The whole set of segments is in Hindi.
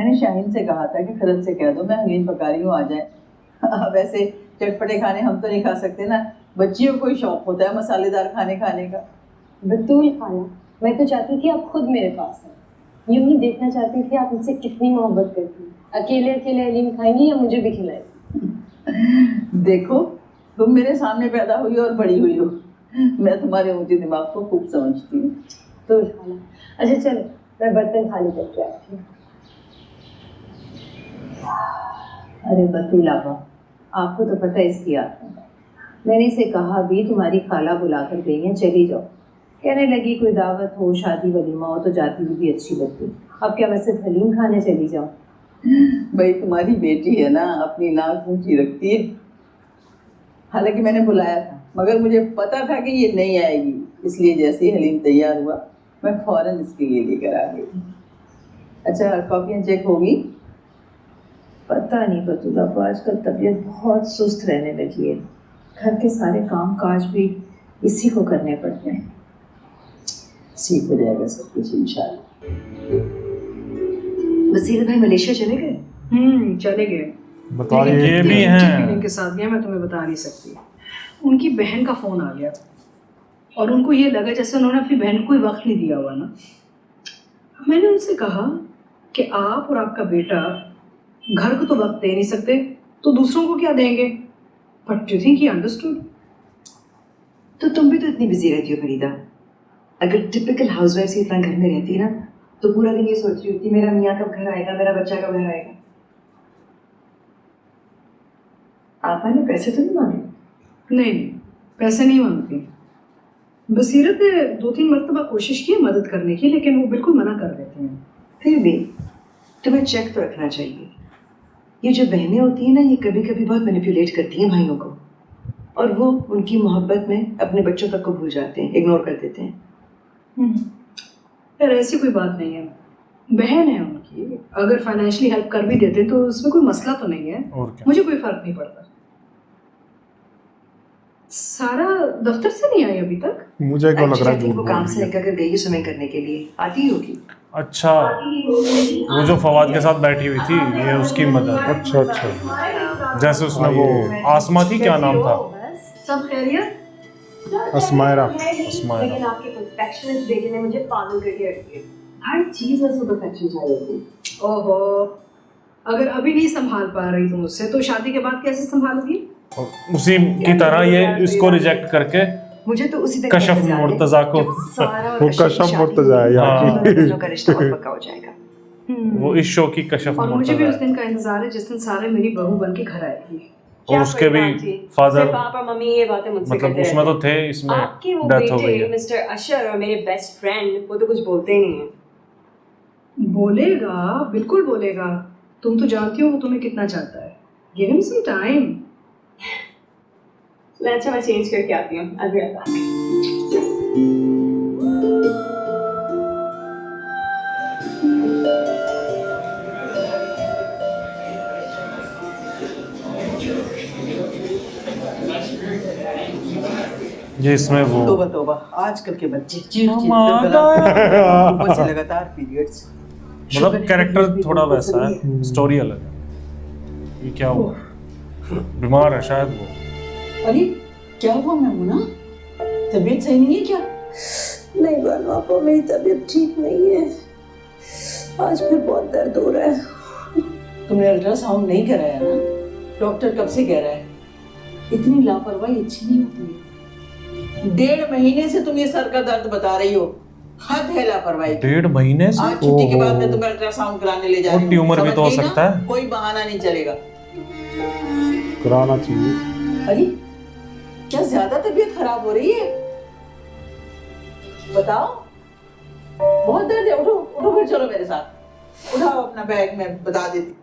मैंने शाहीन से कहा था कि खरत से कह दो मैं हलीम पका रही हूँ, आ जाए। वैसे चटपटे खाने हम तो नहीं खा सकते ना, बच्चियों को ही शौक होता है मसालेदार खाने खाने का। बतूल खाना, मैं तो चाहती थी आप खुद मेरे पास हैं। यूं ही देखना चाहती थी आप मुझसे कितनी मोहब्बत करती हैं। अकेले अकेले हलीम खाएंगी या मुझे भी खिलाएंगी? देखो तुम मेरे सामने पैदा हुई और बड़ी हुई हो, मैं तुम्हारे ऊंचे दिमाग को खूब समझती हूँ। तो खाना, अच्छा चलो मैं बर्तन खाली करके आती हूँ। अरे बतूल आपा, आपको तो पता है इसकी आदत है। मैंने इसे कहा भी तुम्हारी खाला बुला कर गई है, चली जाओ। कहने लगी कोई दावत हो, शादी वलीमा हो तो जाती हुई भी अच्छी लगती। अब क्या मैं सिर्फ हलीम खाने चली जाऊँ? भाई तुम्हारी बेटी है ना, अपनी नाक ऊंची रखती है। हालांकि मैंने बुलाया था मगर मुझे पता था कि ये नहीं आएगी, इसलिए जैसे ही हलीम तैयार हुआ मैं फौरन इसके लिए लेकर आ गई। अच्छा कॉफियाँ चेक होगी? पता नहीं बतूल आपा, आजकल तबीयत बहुत सुस्त रहने लगी है। घर के सारे काम काज भी इसी को करने पड़ते हैं। ठीक हो जाएगा सब कुछ इंशाल्लाह। बसीर भाई मलेशिया चले गए? चले गए। बताइए ये भी हैं फीलिंग के साथ गया, मैं तुम्हें बता नहीं सकती। उनकी बहन का फोन आ गया और उनको ये लगा जैसे उन्होंने अपनी बहन को कोई वक्त नहीं दिया हुआ ना। मैंने उनसे कहा कि आप और आपका बेटा घर को तो वक्त दे नहीं सकते तो दूसरों को क्या देंगे, but you think he understood. तो तुम भी तो इतनी बिजी रहती हो फरीदा। अगर टिपिकल हाउसवाइफ से इतना घर में रहती ना तो पूरा दिन ये सोच रही होती मेरा मियाँ कब घर आएगा, मेरा बच्चा कब घर आएगा। आपा ने पैसे तो नहीं मांगे? नहीं, पैसे नहीं मांगती। बसीरत ने 2-3 मरतबा कोशिश की मदद करने की, लेकिन वो बिल्कुल मना कर देते हैं। फिर भी तुम्हें चेक तो रखना चाहिए। ये जो बहनें होती हैं ना, ये कभी कभी बहुत मैनिपुलेट करती हैं भाइयों को, और वो उनकी मोहब्बत में अपने बच्चों तक को भूल जाते हैं, इग्नोर कर देते हैं। यार ऐसी कोई बात नहीं है, बहन है उनकी, अगर फाइनेंशियली हेल्प कर भी देते तो उसमें कोई मसला तो नहीं है। मुझे कोई फर्क नहीं पड़ता। सारा दफ्तर से नहीं आई अभी तक? मुझे क्यों लग रहा है वो काम से निकल कर गई स्विमिंग करने के लिए, आती होगी। अच्छा, वो जो फवाद के साथ बैठी हुई थी ये उसकी मदर। अच्छा अच्छा, जैसे उसमें वो आसमा थी, क्या नाम था? सब खैरियत? अस्मायरा। लेकिन आपके परफेक्शनिस्ट बेटे ने मुझे पागल करके रख दिया। हर चीज में उसको परफेक्शन चाहिए थी। ओहो, अगर अभी नहीं संभाल पा रही तुम उससे तो शादी के बाद कैसे संभालोगी? उसी की तरह ये इसको रिजेक्ट करके मुझे तो उसी कशफ मुर्तजा को, वो कशफ मुर्तजा है यार, का रिश्ता बहुत पक्का हो जाएगा। वो इस शो की कशफ और मुझे भी मुर्तजा उस दिन का इंतजार है जिस दिन सारे मेरी बहू बन के घर आएगी। और उसके भी फादर, पापा मम्मी ये बातें मुझसे मतलब उसमें तो थे, इसमें आपके वो डेथ हो गई बेटे है। मिस्टर अशर और मेरे बेस्ट फ्रेंड वो तो कुछ बोलते ही नहीं है। बोलेगा, बिल्कुल बोलेगा। तुम तो जानती हो वो तुम्हें कितना चाहता है। Give him some time. अच्छा मैं चेंज करके आती हूँ। I'll be right back. ये इसमें वो तोबा तोबा, आजकल के बच्चे चीख ऊपर से लगातार पीरियड्स। मतलब कैरेक्टर थोड़ा वैसा है, स्टोरी अलग है। ये क्या हुआ? बीमार है शायद वो। अरे क्या हुआ मैमुना, तबीयत सही नहीं है क्या? नहीं बानो आपा, मेरी तबीयत ठीक नहीं है। आज फिर बहुत दर्द हो रहा है। तुमने अल्ट्रासाउंड नहीं कराया ना? डॉक्टर कब से कह रहा है? इतनी लापरवाही अच्छी नहीं होती है। 1.5 महीने से तुम ये सर का दर्द बता रही हो, हद है लापरवाही। 1.5 महीने से? आज छुट्टी के बाद मैं तुम्हें अल्ट्रासाउंड कराने ले जा रही हूँ। ट्यूमर भी तो हो सकता है, कोई बहाना नहीं चलेगा, कराना चाहिए। अरे क्या ज्यादा तबीयत खराब हो रही है? बताओ, बहुत दर्द है। उठो उठो, फिर चलो मेरे साथ। उठाओ अपना बैग, मैं बता देती।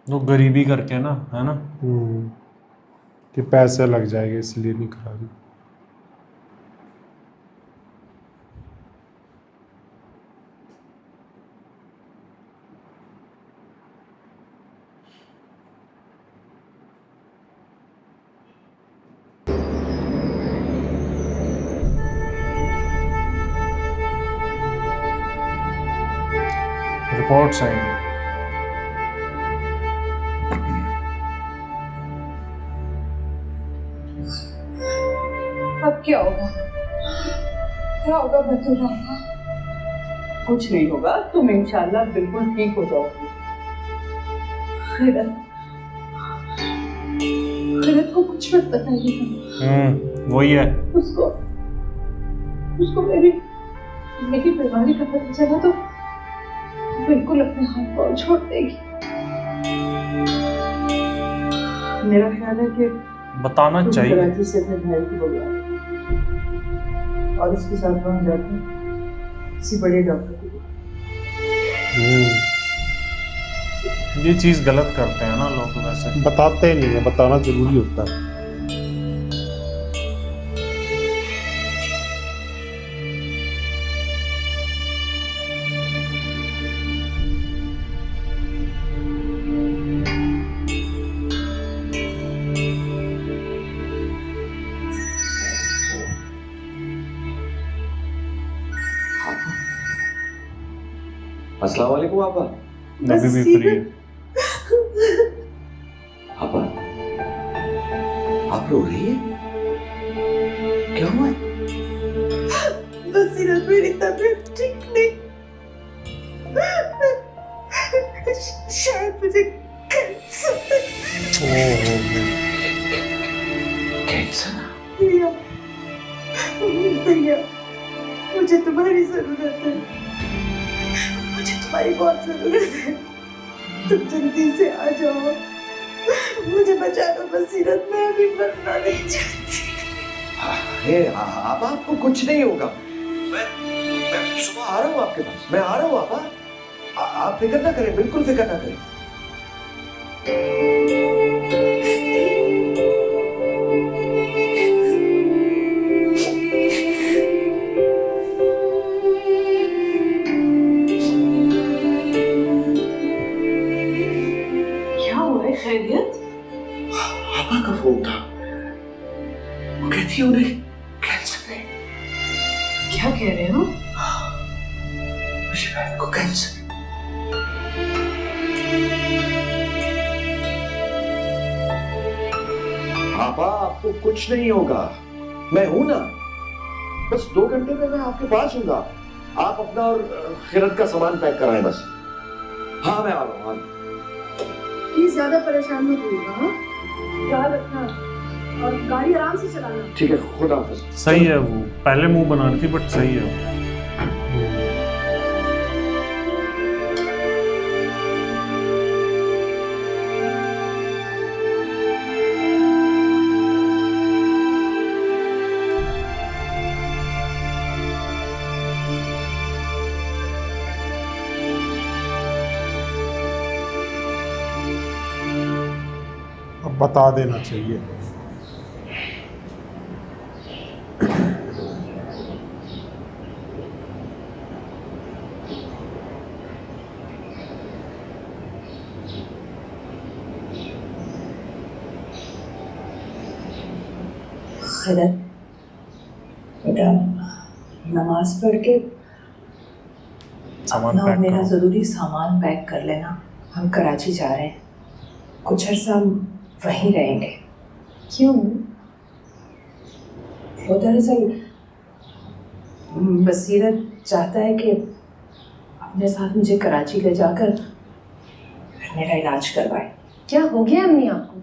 वो गरीबी करके ना, है ना, कि पैसे लग जाएंगे इसलिए नहीं करा रही। रिपोर्ट्स आएंगी। अब क्या होगा? क्या होगा बतूला आपा? कुछ नहीं होगा, तुम इंशाल्लाह बिल्कुल ठीक हो जाओगी। खैरत को कुछ मत बताइएगा। वही है। उसको मेरी बीमारी का पता चला तो बिल्कुल अपने हाथ पाँव छोड़ देगी। मेरा ख्याल है कि बताना तुम चाहिए। कराची से अपने भाई को बुलाओ और उसके साथ वहाँ जाकर किसी बड़े डॉक्टर को ये चीज गलत करते हैं ना लोग वैसे। बताते नहीं है, बताना जरूरी होता है। अस्सलाम वालेकुम आपा। अभी भी फ्री है। आपा, आप रो रही है? क्या हुआ है? बसीरत, मेरी तबीयत ठीक नहीं। शायद मुझे कैंसर कैंसर? भैया, मुझे तुम्हारी जरूरत है। मुझे तुम्हारी बहुत जरूरत है। तुम जल्दी से आ जाओ, मुझे बचा लो बसीरत, मैं अभी मरना नहीं चाहती। अरे आपा, आपको कुछ नहीं होगा। मैं सुबह आ रहा हूँ आपके पास, मैं आ रहा हूँ आपा। आप फिक्र ना करें, बिल्कुल फिक्र ना करें। खैरियत? पापा का फोन था, वो कहती है उन्हें कैंसर है। क्या कह रहे हो? मुझे बहन को कैंसर। पापा, आपको कुछ नहीं होगा, मैं हूं ना। बस 2 घंटे में मैं आपके पास हूँगा। आप अपना और खैरत का सामान पैक कराएं बस। हाँ, मैं आ रहा हूँ। प्लीज ज्यादा परेशान मत होइएगा। हाँ, ख्याल रखना और गाड़ी आराम से चलाना। ठीक है, खुदा हाफिज। सही है, वो पहले मुंह बना रही थी बट सही है। अब बता देना चाहिए। खैरत बेटा, नमाज पढ़ के सामान अपना और पैक मेरा करो। ज़रूरी सामान पैक कर लेना। हम कराची जा रहे हैं, कुछ अर्सा हम वहीं रहेंगे। क्यों? वो दरअसल बसीरत चाहता है कि अपने साथ मुझे कराची ले जाकर मेरा इलाज करवाए। क्या हो गया अम्मी आपको?